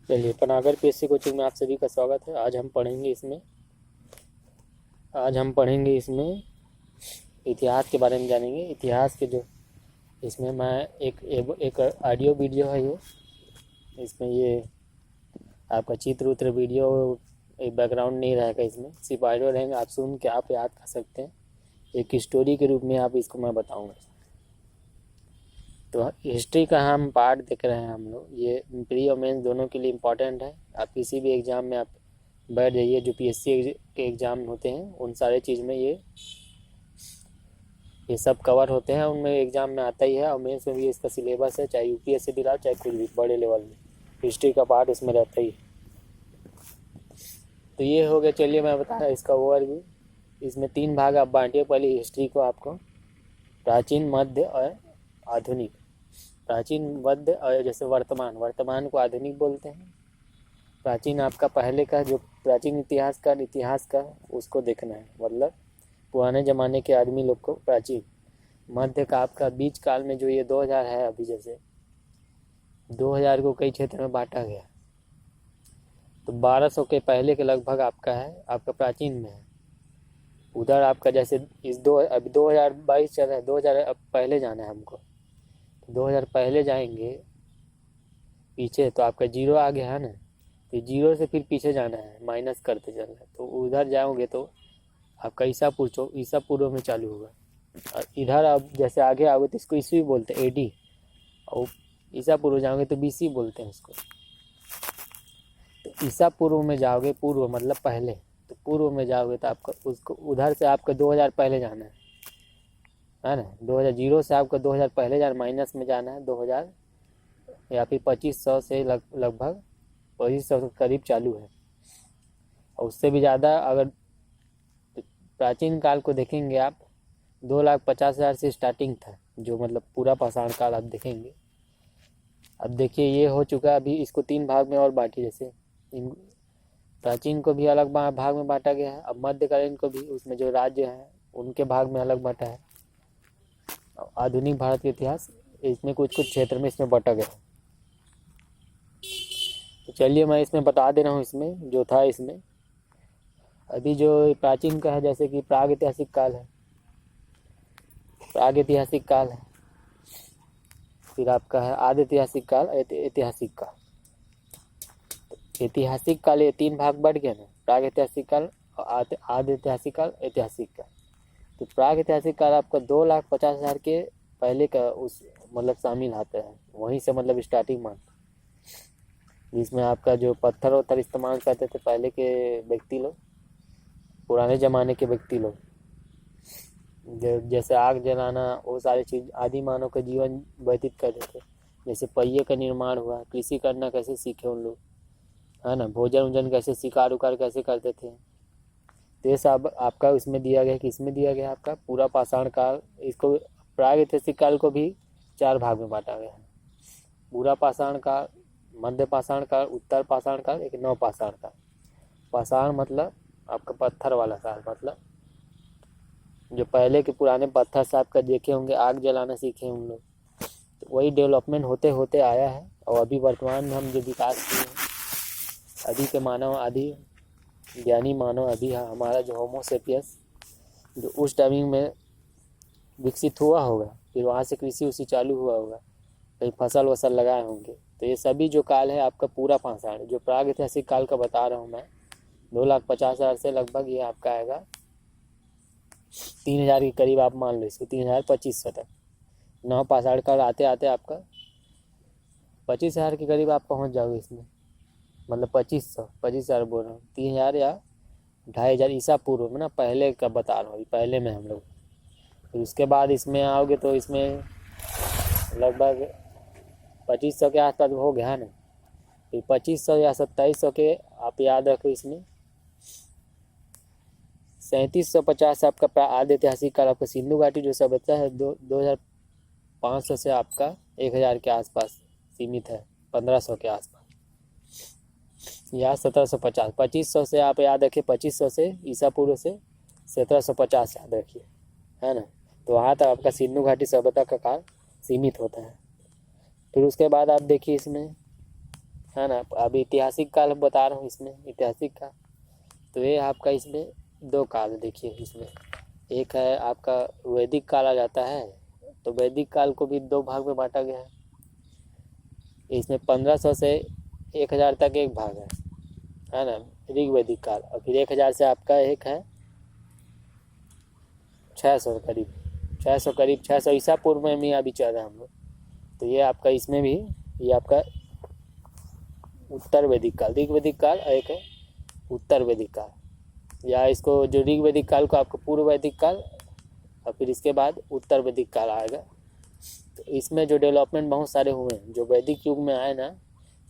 चलिए, Panagar PSC coaching में आप सभी का स्वागत है। आज हम पढ़ेंगे इसमें इतिहास के बारे में जानेंगे। इतिहास के जो इसमें मैं एक ऑडियो वीडियो है ये, इसमें ये आपका चित्र उत्र वीडियो एक बैकग्राउंड नहीं रहेगा, इसमें सिर्फ ऑडियो रहेंगे। आप सुन के आप याद कर सकते हैं, एक स्टोरी के रूप में आप इसको मैं बताऊँगा। तो हिस्ट्री का हम पार्ट देख रहे हैं हम लोग। ये प्री और मेंस दोनों के लिए इम्पोर्टेंट है। आप किसी भी एग्ज़ाम में आप बैठ जाइए, जो पीएससी के एग्ज़ाम होते हैं उन सारे चीज़ में ये सब कवर होते हैं, उनमें एग्ज़ाम में आता ही है। और मेंस में भी इसका सिलेबस है, चाहे यूपीएससी दिलाओ चाहे कुछ भी बड़े लेवल में, हिस्ट्री का पार्ट उसमें रहता ही है। तो ये हो गया। चलिए मैं बता रहा इसका ओवरव्यू। इसमें 3 भाग आप बांटिए। पहले हिस्ट्री को आपको प्राचीन, मध्य और आधुनिक। प्राचीन, मध्य और जैसे वर्तमान को आधुनिक बोलते हैं। प्राचीन आपका पहले का जो प्राचीन इतिहास का उसको देखना है, मतलब पुराने ज़माने के आदमी लोग को प्राचीन। मध्य का आपका बीच काल में जो ये 2000 है, अभी जैसे 2000 को कई क्षेत्र में बांटा गया, तो 1200 के पहले के लगभग आपका है, आपका प्राचीन में है। उधर आपका जैसे अभी 2022 चल रहा है, 2000 अब पहले जाना है हमको, तो 2000 पहले जाएंगे पीछे, तो आपका जीरो आ गया है ना, तो जीरो से फिर पीछे जाना है, माइनस करते चलना है। तो उधर जाओगे तो आपका ईसा पूर्व में चालू होगा। और इधर आप जैसे आगे आओगे तो इसको ईस्वी बोलते हैं, एडी। और ईसा पूर्व जाओगे तो बीसी बोलते हैं उसको। तो ईसा पूर्व में जाओगे, पूर्व मतलब पहले, तो पूर्व में जाओगे तो आपका उसको उधर से आपका 2000 पहले जाना है ना। 2000 जीरो से आपका 2000 पहले जाना, माइनस में जाना है 2000, या फिर 2500 से लगभग 2500 के करीब चालू है। और उससे भी ज़्यादा अगर प्राचीन काल को देखेंगे आप, 2,50,000 से स्टार्टिंग था, जो मतलब पूरा पाषाण काल आप देखेंगे। अब देखिए ये हो चुका, अभी इसको 3 भाग में और बांटी। जैसे प्राचीन को भी अलग भाग में बांटा गया है। अब मध्यकालीन को भी, उसमें जो राज्य हैं उनके भाग में अलग बांटा है। आधुनिक भारत के इतिहास इसमें कुछ क्षेत्र में इसमें बांटा गया है। तो चलिए मैं इसमें बता दे रहा हूँ। इसमें जो था, इसमें अभी जो प्राचीन का है, जैसे कि प्राग ऐतिहासिक काल है, फिर आपका है आदि ऐतिहासिक काल, ऐतिहासिक काल। ऐतिहासिक काल ये 3 भाग बढ़ गया ना, प्राग ऐतिहासिक काल और आदि ऐतिहासिक काल, ऐतिहासिक काल। तो प्राग ऐतिहासिक काल आपका 2,50,000 के पहले का उस मतलब शामिल आता है, वहीं से मतलब स्टार्टिंग मान, जिसमें आपका जो पत्थर वत्थर इस्तेमाल करते थे पहले के व्यक्ति लोग, पुराने ज़माने के व्यक्ति लोग, जैसे आग जलाना, वो सारी चीज़ आदि मानव का जीवन व्यतीत करते थे। जैसे पहिए का निर्माण हुआ, कृषि करना कैसे सीखे उन लोग, है ना, भोजन वोजन कैसे, शिकार उकार कैसे करते थे। तो ये सब आपका उसमें दिया गया कि इसमें दिया गया आपका पूरा पाषाण काल। इसको प्राग ऐतिहासिक काल को भी 4 भाग में बांटा गया है। पूरा पाषाण काल, मध्य पाषाण काल, उत्तर पाषाण काल, एक नव पाषाण काल। पाषाण मतलब आपका पत्थर वाला काल, मतलब जो पहले के पुराने पत्थर से आपका देखे होंगे, आग जलाना सीखे उन लोग, तो वही डेवलपमेंट होते होते आया है। और अभी वर्तमान में हम जो विकास किए हैं, अभी के मानव, आदि ज्ञानी मानव अभी है हमारा जो होमोसेपियस, जो उस टाइमिंग में विकसित हुआ होगा, फिर वहाँ से कृषि उसी चालू हुआ होगा, कहीं फसल वसल लगाए होंगे। तो ये सभी जो काल है आपका पूरा पाषाण, जो प्राग ऐतिहासिक काल का बता रहा हूँ मैं, 2,50,000 से लगभग ये आपका आएगा 3,000 के करीब, आप मान लो इसको 3,000-2,500 तक। नौ पाषाण काल आते आते आपका 25,000 के करीब आप पहुँच जाओगे इसमें, मतलब 25,000 बोल रहा हूँ, 3,000 या 2,500 ईसा पूर्व में ना, पहले का बता रहा हूँ, पहले में हम लोग। फिर उसके बाद इसमें आओगे तो इसमें लगभग 2,500 के आसपास हो गया है ना। फिर 2,500 या 2,700 के आप याद रखो, इसमें 3,750 आपका आदि ऐतिहासिक काल, आपका सिंधु घाटी जो सभ्यता है 2,500 से आपका 1,000 के आसपास सीमित है, 1,500 के आसपास, या 1,750। 2,500 से आप याद रखिए, 2,500 से ईसा पूर्व से 1,750 याद रखिए, है ना। तो वहाँ तक आपका सिंधु घाटी सभ्यता का काल सीमित होता है। फिर उसके बाद आप देखिए इसमें है ना। अब ऐतिहासिक काल बता रहा हूँ इसमें, ऐतिहासिक काल। तो ये आपका इसमें 2 काल देखिए इसमें। एक है आपका वैदिक काल आ जाता है, तो वैदिक काल को भी 2 भाग में बांटा गया है। इसमें 1500 से 1000 तक एक भाग है ना, ऋग्वैदिक काल। और फिर 1000 से आपका एक है 600 करीब, 600 ईसा पूर्व में भी अभी चल रहा है हम लोग। तो ये आपका इसमें भी ये आपका उत्तर वैदिक काल, ऋग्वैदिक काल, और एक है उत्तर वैदिक काल। या इसको जो ऋग्वैदिक काल को आपको पूर्व वैदिक काल, और फिर इसके बाद उत्तर वैदिक काल आएगा। तो इसमें जो डेवलपमेंट बहुत सारे हुए हैं जो वैदिक युग में आए ना,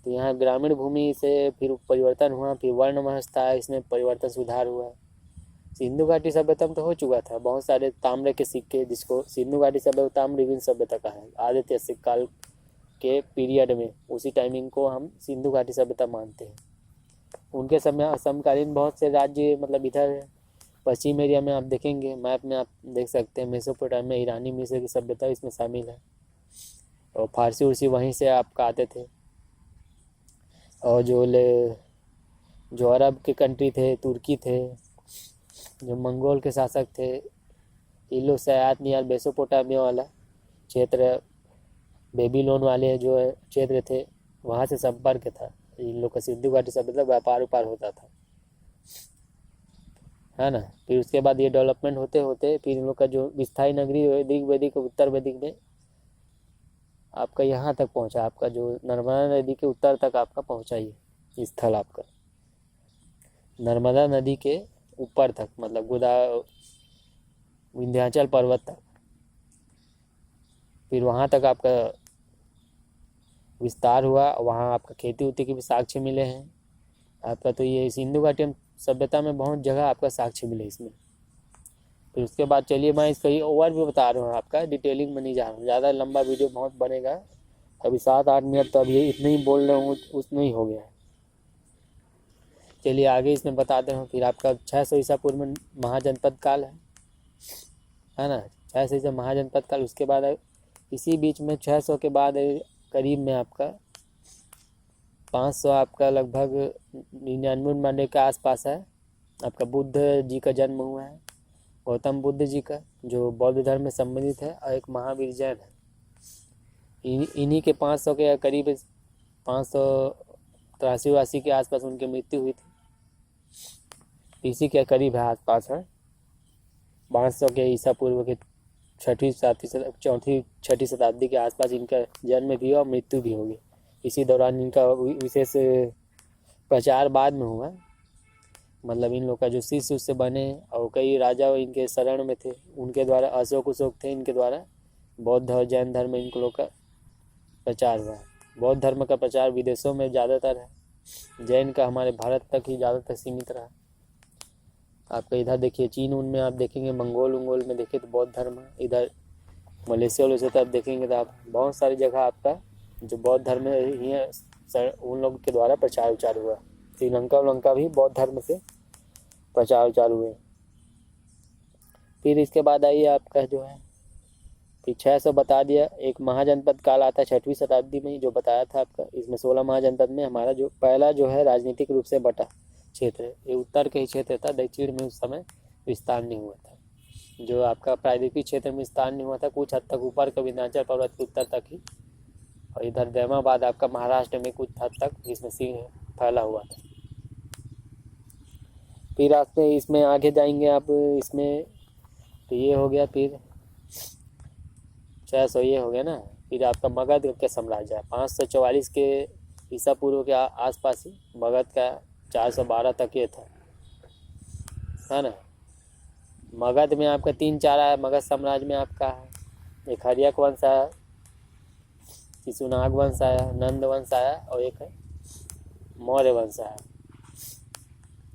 तो यहाँ ग्रामीण भूमि से फिर परिवर्तन हुआ, फिर वर्ण व्यवस्था इसमें परिवर्तन सुधार हुआ। सिंधु घाटी सभ्यता में तो हो चुका था, बहुत सारे ताम्र के सिक्के, जिसको सिंधु घाटी सभ्यता ताम्रलिप्त सभ्यता का है, आदित्य काल के पीरियड में, उसी टाइमिंग को हम सिंधु घाटी सभ्यता मानते हैं। उनके समय समकालीन बहुत से राज्य, मतलब इधर पश्चिम एरिया में आप देखेंगे मैप में, आप देख सकते हैं मेसोपोटामिया, ईरानी मिस्र की सभ्यता इसमें शामिल है। और फारसी उर्सी वहीं से आपका आते थे। और जो अरब के कंट्री थे, तुर्की थे, जो मंगोल के शासक थे, इन लोग से आयात नियात मेसोपोटामिया वाला क्षेत्र, बेबीलोन वाले जो क्षेत्र थे, वहाँ से संपर्क था इन लोग का सिंधु घाटी सभ्यता। व्यापार उपार होता था, है ना। फिर उसके बाद ये डेवलपमेंट होते होते फिर इन लोग का जो विस्थाई नगरी ऋग्वैदिक उत्तर वैदिक में आपका यहाँ तक पहुँचा, आपका जो नर्मदा नदी के उत्तर तक आपका पहुँचा ये स्थल आपका, नर्मदा नदी के ऊपर तक, मतलब विंध्याचल पर्वत तक। फिर वहाँ तक आपका विस्तार हुआ, वहाँ आपका खेती उती के भी साक्ष्य मिले हैं आपका। तो ये सिंधु घाटी सभ्यता में बहुत जगह आपका साक्ष्य मिले इसमें। फिर उसके बाद चलिए मैं इसका ओवरव्यू बता रहा हूँ आपका, डिटेलिंग में नहीं जा रहा हूँ, ज़्यादा लंबा वीडियो बहुत बनेगा। अभी 7-8 मिनट तो अभी इतना ही बोल रहा हूँ, उतना ही हो गया है। चलिए आगे इसमें बताते हैं। फिर आपका 600 ईसा पूर्व में महाजनपद काल है ना, 600 ईसा महाजनपद काल। उसके बाद इसी बीच में 600 के बाद करीब में आपका 500 आपका लगभग 99 के आसपास है, आपका बुद्ध जी का जन्म हुआ है, गौतम बुद्ध जी का, जो बौद्ध धर्म में संबंधित है, और एक महावीर जैन है। इन्हीं के 500 के करीब 583-84 के आसपास उनकी मृत्यु हुई थी। इसी के करीब है आसपास है 500 के ईसा पूर्व के 6ठी शताब्दी के आसपास इनका जन्म भी और मृत्यु भी होगी। इसी दौरान इनका विशेष प्रचार बाद में हुआ, मतलब इन लोग का जो शिष्य उससे बने, और कई राजा इनके शरण में थे, उनके द्वारा अशोक थे, इनके द्वारा बौद्ध और जैन धर्म इनको लोग का प्रचार हुआ। बौद्ध धर्म का प्रचार विदेशों में ज़्यादातर है, जैन का हमारे भारत तक ही ज़्यादातर सीमित रहा। आपका इधर देखिए चीन उनमें आप देखेंगे, मंगोल में देखें तो बौद्ध धर्म है। इधर मलेशिया तो आप देखेंगे तो आप बहुत सारी जगह आपका जो बौद्ध धर्म ही उन लोगों के द्वारा प्रचार उचार हुआ। श्रीलंका भी बौद्ध धर्म से प्रचार उचार हुए। फिर इसके बाद आइए आपका जो है फिर 600 बता दिया। एक महाजनपद काल आता है 6वीं शताब्दी में, जो बताया था आपका। इसमें 16 महाजनपद में हमारा जो पहला जो है राजनीतिक रूप से बटा क्षेत्र, ये उत्तर के ही क्षेत्र था, दक्षिण में उस समय विस्तार नहीं हुआ था। जो आपका प्रायद्वीपीय क्षेत्र में विस्तार नहीं हुआ था, कुछ हद तक ऊपर का विंध्याचल पर्वत के उत्तर तक ही, और इधर दैमाबाद आपका महाराष्ट्र में कुछ हद तक इसमें सिंह फैला हुआ था। फिर आप इसमें आगे जाएंगे आप इसमें, तो ये हो गया। फिर 600 ये हो गया ना। फिर आपका मगध के साम्राज्य 544 के ईसा पूर्व के आसपास ही, मगध का 412 तक ये था, है ना। मगध में आपका 3-4 आया। मगध साम्राज्य में आपका है एक हर्यक वंश आया, शिशुनाग वंश आया, नंद वंश आया, और एक है मौर्य वंश आया।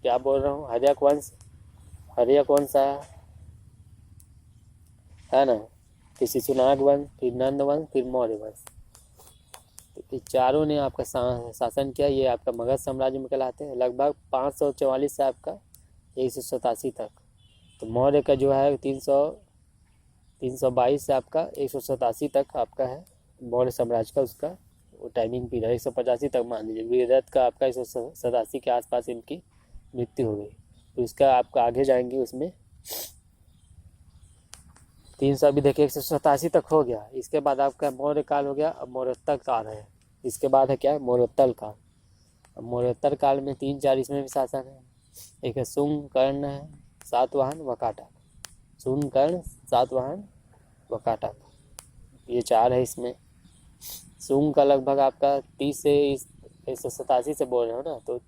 क्या बोल रहा हूँ, हर्यक वंश आया, है ना। फिर शिशुनाग वंश, फिर नंद वंश, फिर मौर्य वंश। तो चारों ने आपका शासन किया। ये आपका मगध साम्राज्य में कहलाते हैं। लगभग 544 से आपका 187 तक। तो मौर्य का जो है 322 से आपका 187 तक आपका है मौर्य साम्राज्य का उसका वो टाइमिंग पीरियड 185 तक मान लीजिए। वीररथ का आपका 187 के आसपास इनकी मृत्यु हो गई। तो इसका आपका आगे जाएंगे उसमें 300 अभी देखिए 187 तक हो गया। इसके बाद आपका मौर्य काल हो गया। अब मौर्योत्तर काल है। इसके बाद है क्या, मौर्योत्तर काल। अब मौर्योत्तर काल में 3-4 इसमें भी शासन है। एक है शुंग, कर्ण है, सातवाहन, वकाटक। शुंग, कर्ण, सातवाहन, वकाटक, ये 4 है इसमें। शुंग का लगभग आपका 30 से 187 से बोल रहे हो ना, तो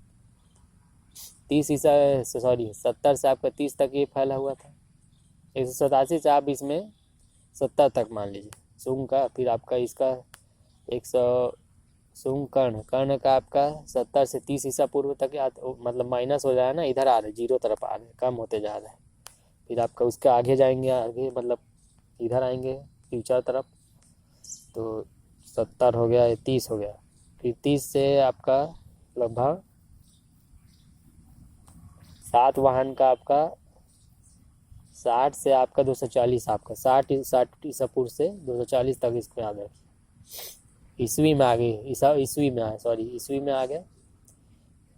70 से आपका 30 तक ये फैला हुआ था। 187 से आप इसमें 70 तक मान लीजिए शुंग का। फिर आपका इसका 100 शुंग, कर्ण का आपका 70 से 30 ईसा पूर्व तक मतलब माइनस हो जाए ना, इधर आ रहे, जीरो तरफ आ रहे, कम होते जा रहे हैं। फिर आपका उसके आगे जाएंगे, आगे मतलब इधर आएंगे फ्यूचर तरफ, तो 70 हो गया, 30 हो गया। फिर 30 से आपका लगभग सातवाहन का आपका 60 से आपका 240, आपका 60 ईसा पूर्व से 240 तक इसको याद रखिए। ईस्वी में आ गए, ईस्वी में आ गए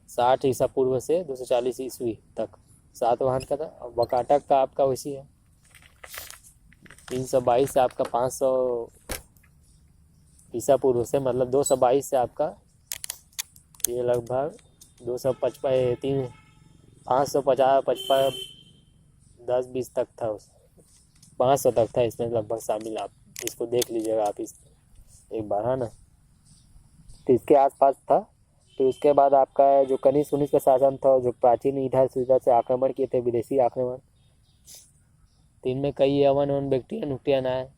60 ईसा पूर्व से 240 ईस्वी तक सातवाहन का था। वकाटक का आपका वैसी है 322 से आपका 500 ईसा पूर्व से, मतलब 222 से आपका ये लगभग 255 550 55 10-20 तक था, उस 500 तक था इसमें लगभग शामिल। आप इसको देख लीजिएगा आप इस एक बार, है ना। तो इसके आसपास था। तो उसके बाद आपका जो कनिष्क का शासन था, जो प्राचीन इधर से उधर से आक्रमण किए थे, विदेशी आक्रमण, तो इनमें कई यवन बैक्टीरियन आए,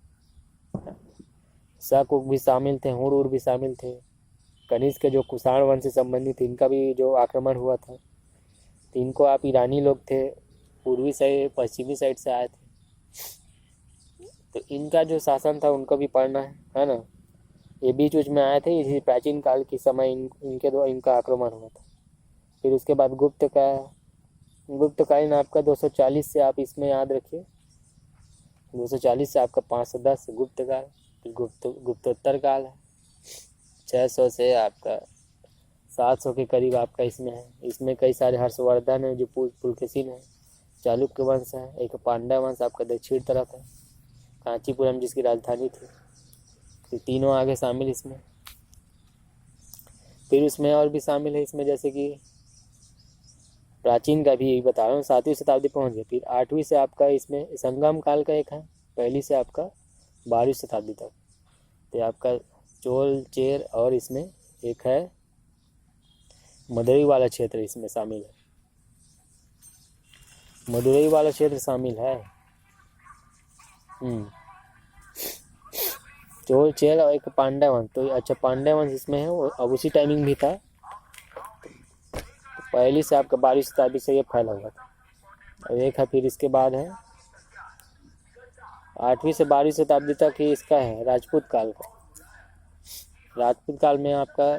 शक भी शामिल थे, हुड़ भी शामिल थे। कनिष्क के जो कुषाण वंश से संबंधित इनका भी जो आक्रमण हुआ था, तो इनको आप ईरानी लोग थे, पूर्वी साइड पश्चिमी साइड से आए थे, तो इनका जो शासन था उनको भी पढ़ना है ना। ये बीच में आए थे, इसी प्राचीन काल के समय इनके द्वारा इनका आक्रमण हुआ था। फिर उसके बाद गुप्तकालीन आपका 240 से आप इसमें याद रखिए, 240 से आपका 510 गुप्तकाल। फिर गुप्तोत्तर काल है 600 से आपका 700 के करीब आपका इसमें है। इसमें कई सारे हर्षवर्धन है जो पुलकेशिन है, चालुक्य वंश है, एक पांड्या वंश आपका दक्षिण तरफ है, कांचीपुरम जिसकी राजधानी थी। तो तीनों आगे शामिल इसमें। फिर उसमें और भी शामिल है इसमें, जैसे कि प्राचीन का भी बता रहा हूँ, 7वीं शताब्दी पहुँच गए। फिर 8वीं से आपका इसमें संगम काल का एक है, पहली से आपका 12वीं शताब्दी तक। तो आपका चोल, चेर और इसमें एक है मदुरई वाला क्षेत्र इसमें शामिल है, मदुरई वाला क्षेत्र शामिल है। चोल, चेर और एक पांड्या वंश। तो अच्छा, पांड्या वंश इसमें है, वो अब उसी टाइमिंग भी था। तो पहली से आपका 12वीं शताब्दी से ये फैला हुआ था। और एक है फिर इसके बाद है 8वीं से 12वीं शताब्दी तक ही इसका है राजपूत काल का। राजपूत काल में आपका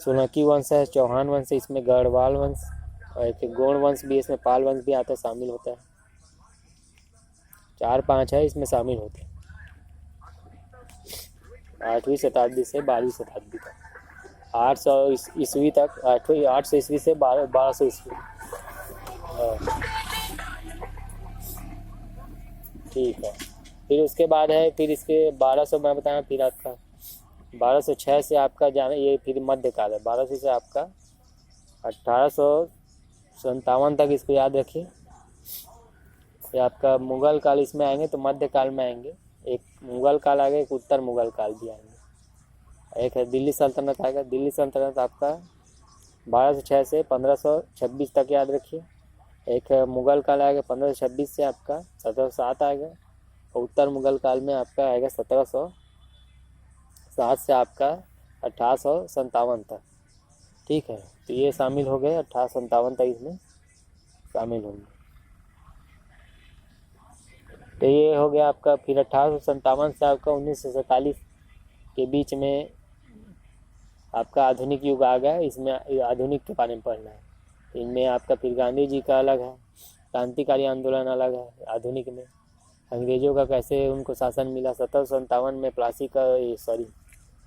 सोलंकी वंश है, चौहान वंश है, इसमें गढ़वाल वंश और एक गौड़ वंश भी, इसमें पाल वंश भी आता है, शामिल होता है। 4-5 है इसमें शामिल होते हैं 8वीं शताब्दी से 12वीं शताब्दी तक, 800 ईस्वी तक, 800 ईस्वी से 1200 ईस्वी। ठीक है। फिर उसके बाद है, फिर इसके 1200 मैं बताया, फिर आपका 1206 से आपका जाना, ये फिर मध्यकाल है। 1200 से आपका 1857 तक इसको याद रखिए। ये आपका मुगल काल इसमें आएंगे, तो मध्यकाल में आएंगे। एक मुगल काल आएगा, एक उत्तर मुगल काल भी आएंगे। एक है दिल्ली सल्तनत आएगा। दिल्ली सल्तनत आपका 1206 से 1526 तक याद रखिए। एक है मुगल काल आएगा 1526 से आपका 1707 आएगा। और उत्तर मुगल काल में आपका आएगा 1707 से आपका 1857 तक। ठीक है, तो ये शामिल हो गए 1857 तक इसमें शामिल होंगे। तो ये हो गया आपका। फिर 1857 से आपका 1947 के बीच में आपका आधुनिक युग आ गया। इसमें आधुनिक के बारे में पढ़ना है। इनमें आपका फिर गांधी जी का अलग है, क्रांतिकारी आंदोलन अलग है। आधुनिक में अंग्रेजों का कैसे उनको शासन मिला। 1757 में प्लासी का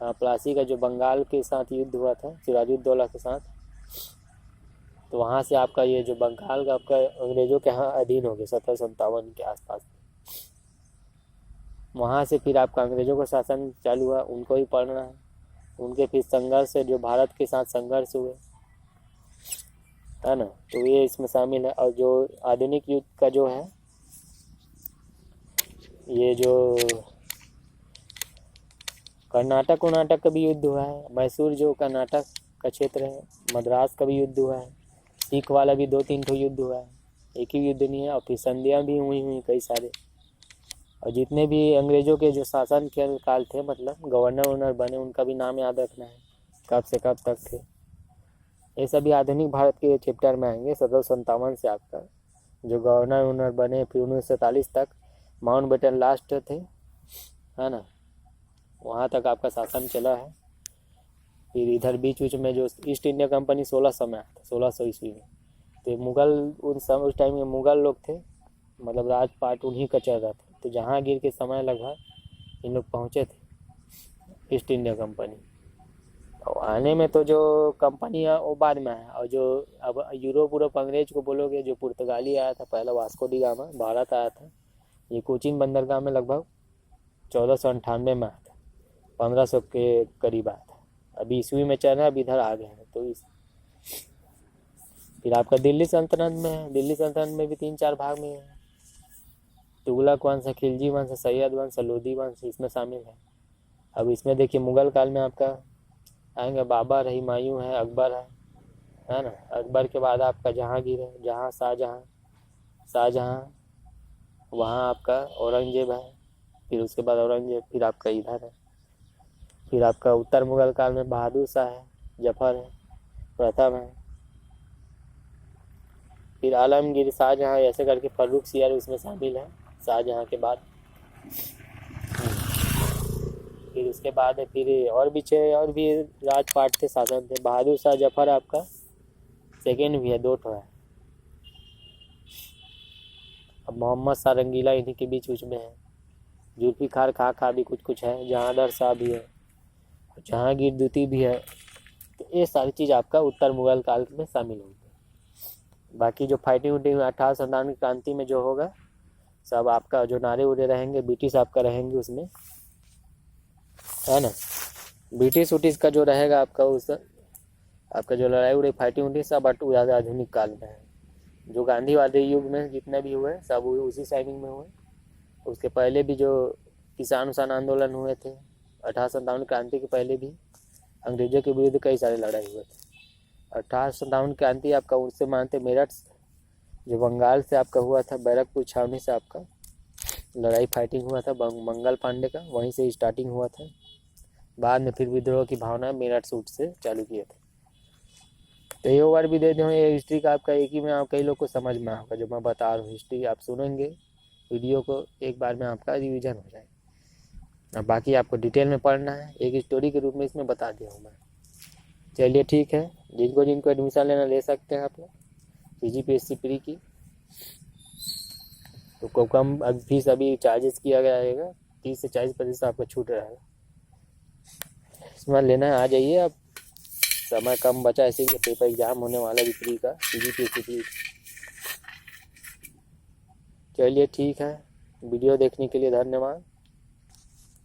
हाँ, प्लासी का जो बंगाल के साथ युद्ध हुआ था सिराजुद्दौला के साथ, तो वहाँ से आपका ये जो बंगाल का आपका अंग्रेज़ों के यहाँ अधीन हो गया 1757 के आसपास। वहाँ से फिर आपका अंग्रेज़ों का शासन चालू हुआ, उनको ही पढ़ना है। उनके फिर संघर्ष से जो भारत के साथ संघर्ष हुए, है ना, तो ये इसमें शामिल है। और जो आधुनिक युद्ध का जो है, ये जो कर्नाटक का भी युद्ध हुआ है, मैसूर जो कर्नाटक का क्षेत्र है, मद्रास का भी युद्ध हुआ है, सिख वाला भी 2-3 ठो युद्ध हुआ है, एक ही युद्ध नहीं है। और फिर संधियाँ भी हुई कई सारे। और जितने भी अंग्रेज़ों के जो शासन के काल थे, मतलब गवर्नर बने, उनका भी नाम याद रखना है, कब से कब तक थे। ये सभी आधुनिक भारत के चैप्टर में आएंगे। 1757 से आपका जो गवर्नर बने, फिर 1947 तक माउंटबेटन लास्ट थे, है ना, वहाँ तक आपका शासन चला है। फिर इधर बीच में जो ईस्ट इंडिया कंपनी 1600 में आया था, 1600 ईस्वी में। तो मुग़ल उस टाइम में मुग़ल लोग थे, मतलब राजपाट उन्हीं का चल रहा था। तो जहांगीर के समय लगभग इन लोग पहुँचे थे, ईस्ट इंडिया कंपनी। और आने में तो जो कंपनी है वो बाद में आया। और जो अब यूरोप अंग्रेज को बोलोगे, जो पुर्तगाली आया था पहला, वास्को डी गामा भारत आया था, ये कोचीन बंदरगाह में लगभग 1498 में आया था, 1500 के करीब आया था। अभी ईस्वी में चल रहा है, अब इधर आ गए हैं। तो फिर आपका दिल्ली सल्तनत में है। दिल्ली सल्तनत में भी 3-4 भाग में है। तुगलक वंश, खिलजी वंश, सैयद वंश, लोधी वंश इसमें शामिल है। अब इसमें देखिए मुग़ल काल में आपका आएंगे बाबर है, हुमायूं है, अकबर है ना। अकबर के बाद आपका जहांगीर है, जहाँ शाहजहाँ, वहाँ आपका औरंगजेब है, फिर उसके बाद औरंगजेब, फिर आपका इधर है। फिर आपका उत्तर मुग़ल काल में बहादुर शाह है, जफर है, प्रथम है, फिर आलमगीर, शाहजहाँ, ऐसे करके फर्रुख सियार उसमें शामिल है शाहजहाँ के बाद। फिर उसके बाद है, फिर और भी राजपाट थे, शासन थे। बहादुर शाह जफर आपका सेकेंड भी है, 2 ठो है। अब मोहम्मद शाह रंगीला इन्हीं के बीच में है। जुल्फिकार खां भी कुछ है, जहांदर शाह भी है, जहांगीर द्वितीय भी है। तो ये सारी चीज़ आपका उत्तर मुग़ल काल में शामिल होगी। बाकी जो फाइटिंग 1857 की क्रांति में जो होगा, सब आपका जो नारे उरे रहेंगे, ब्रिटिश आपका रहेंगे उसमें, है ना। ब्रिटिश का जो रहेगा आपका, उस आपका जो लड़ाई उड़ाई फाइटिंग उड़ी सब ज़्यादा आधुनिक काल में है। जो गांधीवादी युग में जितने भी हुए सब उसी साइडिंग में हुए। उसके पहले भी जो किसान आंदोलन हुए थे 1857 क्रांति के पहले भी अंग्रेजों के विरुद्ध कई सारे लड़ाई हुए थे। 1857 क्रांति आपका उससे मानते मेरठ जो बंगाल से आपका हुआ था, बैरकपुर छावनी से आपका लड़ाई फाइटिंग हुआ था, मंगल पांडे का, वहीं से स्टार्टिंग हुआ था। बाद में फिर विद्रोह की भावना मेरठ सूट से चालू किए थे। तो ये ओवर भी दे दूँ, ये हिस्ट्री का आपका एक ही में आप कई लोग को समझ में आएगा। जो मैं बता रहा हूँ हिस्ट्री आप सुनेंगे वीडियो को, एक बार में आपका रिवीजन हो जाएगा। अब बाकी आपको डिटेल में पढ़ना है, एक स्टोरी के रूप में इसमें बता दिया हूँ मैं। चलिए ठीक है, जिनको एडमिशन लेना ले सकते हैं आप लोग CGPSC प्री की। तो कम फीस अभी चार्जेस किया गया रहेगा, 30 से 40% आपका छूट रहेगा। इसमें लेना है, आ जाइए आप, समय कम बचा, ऐसे ही पेपर एग्जाम होने वाला भी प्री का, CGPSC प्री। चलिए ठीक है, वीडियो देखने के लिए धन्यवाद।